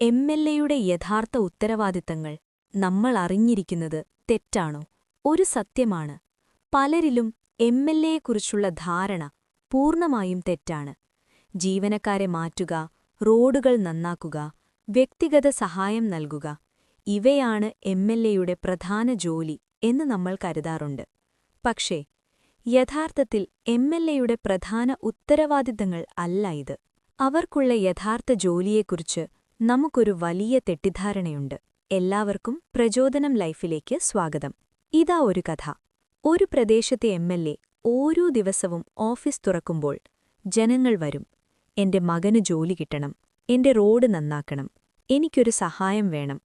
എംഎൽഎയുടെ യഥാർത്ഥ ഉത്തരവാദിത്തങ്ങൾ നമ്മൾ അറിഞ്ഞിരിക്കുന്നത് തെറ്റാണോ? ഒരു സത്യമാണ്, പലരിലും എംഎൽഎയെക്കുറിച്ചുള്ള ധാരണ പൂർണ്ണമായും തെറ്റാണ്. ജീവനക്കാരെ മാറ്റുക, റോഡുകൾ നന്നാക്കുക, വ്യക്തിഗത സഹായം നൽകുക, ഇവയാണ് എംഎൽഎയുടെ പ്രധാന ജോലി എന്ന് നമ്മൾ കരുതാറുണ്ട്. പക്ഷേ യഥാർത്ഥത്തിൽ എംഎൽഎയുടെ പ്രധാന ഉത്തരവാദിത്തങ്ങൾ അല്ല ഇത്. അവർക്കുള്ള യഥാർത്ഥ ജോലിയെക്കുറിച്ച് നമുക്കൊരു വലിയ തെറ്റിദ്ധാരണയുണ്ട്. എല്ലാവർക്കും പ്രചോദനം ലൈഫിലേക്ക് സ്വാഗതം. ഇതാ ഒരു കഥ. ഒരു പ്രദേശത്തെ എംഎൽഎ ഓരോ ദിവസവും ഓഫീസ് തുറക്കുമ്പോൾ ജനങ്ങൾ വരും. എന്റെ മകന് ജോലി കിട്ടണം, എന്റെ റോഡ് നന്നാക്കണം, എനിക്കൊരു സഹായം വേണം,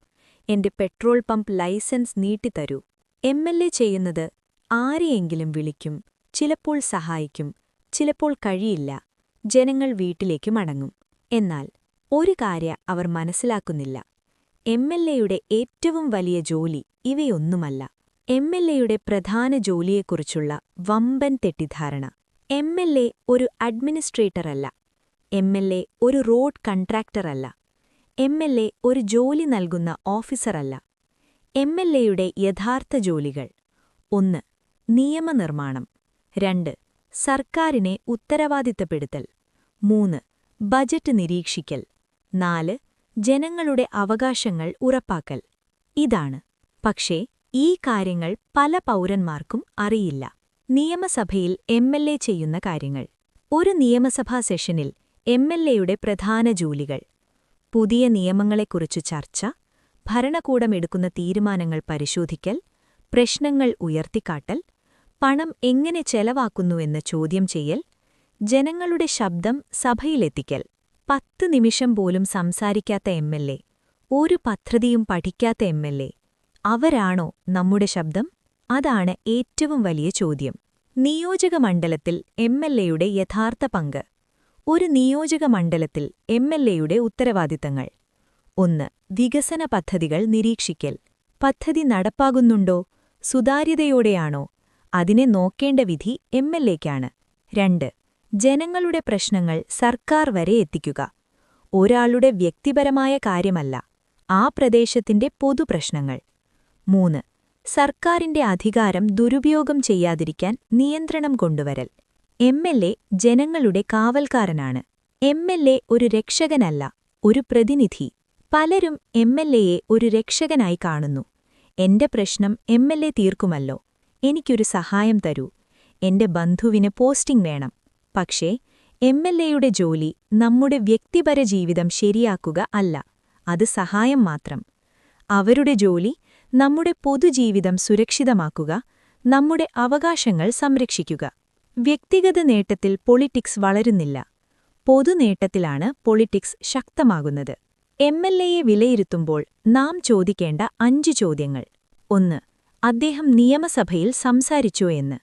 എന്റെ പെട്രോൾ പമ്പ് ലൈസൻസ് നീട്ടിത്തരൂ. എംഎൽഎ ചെയ്യുന്നത് ആരെയെങ്കിലും വിളിക്കും, ചിലപ്പോൾ സഹായിക്കും, ചിലപ്പോൾ കഴിയില്ല, ജനങ്ങൾ വീട്ടിലേക്ക് മടങ്ങും. എന്നാൽ ഒരു കാര്യം അവർ മനസ്സിലാക്കുന്നില്ല. എംഎൽഎയുടെ ഏറ്റവും വലിയ ജോലി ഇവയൊന്നുമല്ല. എംഎൽഎയുടെ പ്രധാന ജോലിയെക്കുറിച്ചുള്ള വമ്പൻ തെറ്റിദ്ധാരണ. എംഎൽഎ ഒരു അഡ്മിനിസ്ട്രേറ്ററല്ല. എംഎൽഎ ഒരു റോഡ് കൺട്രാക്ടറല്ല. എംഎൽഎ ഒരു ജോലി നൽകുന്ന ഓഫീസറല്ല. എംഎൽഎയുടെ യഥാർത്ഥ ജോലികൾ: 1. നിയമനിർമ്മാണം. 2. സർക്കാരിനെ ഉത്തരവാദിത്തപ്പെടുത്തൽ. 3. ബജറ്റ് നിരീക്ഷിക്കൽ. 4. ജനങ്ങളുടെ അവകാശങ്ങൾ ഉറപ്പാക്കൽ. ഇതാണ്. പക്ഷേ ഈ കാര്യങ്ങൾ പല പൗരന്മാർക്കും അറിയില്ല. നിയമസഭയിൽ എംഎൽഎ ചെയ്യുന്ന കാര്യങ്ങൾ. ഒരു നിയമസഭാ സെഷനിൽ എംഎൽഎയുടെ പ്രധാന ജോലികൾ: പുതിയ നിയമങ്ങളെക്കുറിച്ച് ചർച്ച, ഭരണകൂടം എടുക്കുന്ന തീരുമാനങ്ങൾ പരിശോധിക്കൽ, പ്രശ്നങ്ങൾ ഉയർത്തിക്കാട്ടൽ, പണം എങ്ങനെ ചെലവാക്കുന്നുവെന്ന് ചോദ്യം ചെയ്യൽ, ജനങ്ങളുടെ ശബ്ദം സഭയിലെത്തിക്കൽ. 10 നിമിഷം പോലും സംസാരിക്കാത്ത എംഎൽഎ, ഒരു പദ്ധതിയും പഠിക്കാത്ത എംഎൽഎ, അവരാണോ നമ്മുടെ ശബ്ദം? അതാണ് ഏറ്റവും വലിയ ചോദ്യം. നിയോജകമണ്ഡലത്തിൽ എംഎൽഎയുടെ യഥാർത്ഥ പങ്ക്. ഒരു നിയോജകമണ്ഡലത്തിൽ എംഎൽഎയുടെ ഉത്തരവാദിത്തങ്ങൾ: 1. വികസന പദ്ധതികൾ നിരീക്ഷിക്കൽ. പദ്ധതി നടപ്പാകുന്നുണ്ടോ? സുതാര്യതയോടെയാണോ? അതിനെ നോക്കേണ്ട വിധി എംഎൽഎയ്ക്കാണ്. 2. ജനങ്ങളുടെ പ്രശ്നങ്ങൾ സർക്കാർ വരെ എത്തിക്കുക. ഒരാളുടെ വ്യക്തിപരമായ കാര്യമല്ല, ആ പ്രദേശത്തിന്റെ പൊതുപ്രശ്നങ്ങൾ. 3. സർക്കാരിന്റെ അധികാരം ദുരുപയോഗം ചെയ്യാതിരിക്കാൻ നിയന്ത്രണം കൊണ്ടുവരൽ. എംഎൽഎ ജനങ്ങളുടെ കാവൽക്കാരനാണ്. എംഎൽഎ ഒരു രക്ഷകനല്ല, ഒരു പ്രതിനിധി. പലരും എംഎൽഎയെ ഒരു രക്ഷകനായി കാണുന്നു. എന്റെ പ്രശ്നം എംഎൽഎ തീർക്കുമല്ലോ, എനിക്കൊരു സഹായം തരൂ, എന്റെ ബന്ധുവിന് പോസ്റ്റിംഗ് വേണം. പക്ഷേ എംഎൽഎയുടെ ജോലി നമ്മുടെ വ്യക്തിപര ജീവിതം ശരിയാക്കുക അല്ല, അത് സഹായം മാത്രം. അവരുടെ ജോലി നമ്മുടെ പൊതുജീവിതം സുരക്ഷിതമാക്കുക, നമ്മുടെ അവകാശങ്ങൾ സംരക്ഷിക്കുക. വ്യക്തിഗത നേട്ടത്തിൽ പൊളിറ്റിക്സ് വളരുന്നില്ല, പൊതുനേട്ടത്തിലാണ് പൊളിറ്റിക്സ് ശക്തമാകുന്നത്. എംഎൽഎയെ വിലയിരുത്തുമ്പോൾ നാം ചോദിക്കേണ്ട 5 ചോദ്യങ്ങൾ: 1. അദ്ദേഹം നിയമസഭയിൽ സംസാരിച്ചോ എന്ന്.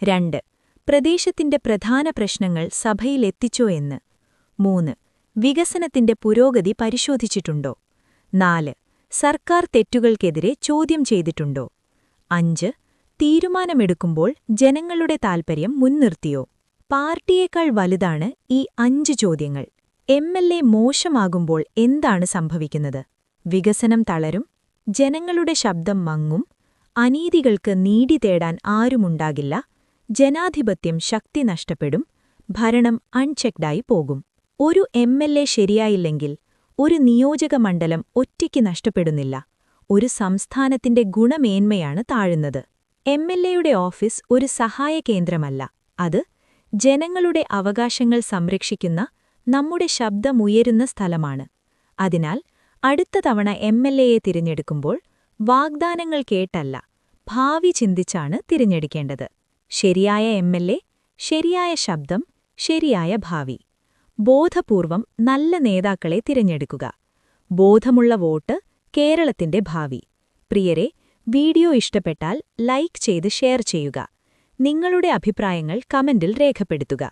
2. പ്രദേശത്തിന്റെ പ്രധാന പ്രശ്നങ്ങൾ സഭയിലെത്തിച്ചോ എന്ന്. 3. വികസനത്തിന്റെ പുരോഗതി പരിശോധിച്ചിട്ടുണ്ടോ? 4. സർക്കാർ തെറ്റുകൾക്കെതിരെ ചോദ്യം ചെയ്തിട്ടുണ്ടോ? 5. തീരുമാനമെടുക്കുമ്പോൾ ജനങ്ങളുടെ താൽപര്യം മുൻനിർത്തിയോ? പാർട്ടിയേക്കാൾ വലുതാണ് ഈ 5 ചോദ്യങ്ങൾ. എംഎൽഎ മോശമാകുമ്പോൾ എന്താണ് സംഭവിക്കുന്നത്? വികസനം തളരും, ജനങ്ങളുടെ ശബ്ദം മങ്ങും, അനീതികൾക്ക് നീതി തേടാൻ ആരുമുണ്ടാകില്ല, ജനാധിപത്യം ശക്തി നഷ്ടപ്പെടും, ഭരണം അൺചെക്ഡായി പോകും. ഒരു എംഎൽഎ ശരിയായില്ലെങ്കിൽ ഒരു നിയോജകമണ്ഡലം ഒറ്റയ്ക്ക് നഷ്ടപ്പെടുന്നില്ല, ഒരു സംസ്ഥാനത്തിന്റെ ഗുണമേന്മയാണ് താഴുന്നത്. എംഎൽഎയുടെ ഓഫീസ് ഒരു സഹായ കേന്ദ്രമല്ല, അത് ജനങ്ങളുടെ അവകാശങ്ങൾ സംരക്ഷിക്കുന്ന, നമ്മുടെ ശബ്ദമുയരുന്ന സ്ഥലമാണ്. അതിനാൽ അടുത്ത തവണ എംഎൽഎയെ തിരഞ്ഞെടുക്കുമ്പോൾ വാഗ്ദാനങ്ങൾ കേട്ടല്ല, ഭാവി ചിന്തിച്ചാണ് തിരഞ്ഞെടുക്കേണ്ടത്. ശരിയായ എംഎൽഎ, ശരിയായ ശബ്ദം, ശരിയായ ഭാവി. ബോധപൂർവം നല്ല നേതാക്കളെ തിരഞ്ഞെടുക്കുക. ബോധമുള്ള വോട്ട് കേരളത്തിന്റെ ഭാവി. പ്രിയരെ, വീഡിയോ ഇഷ്ടപ്പെട്ടാൽ ലൈക്ക് ചെയ്ത് ഷെയർ ചെയ്യുക. നിങ്ങളുടെ അഭിപ്രായങ്ങൾ കമന്റിൽ രേഖപ്പെടുത്തുക.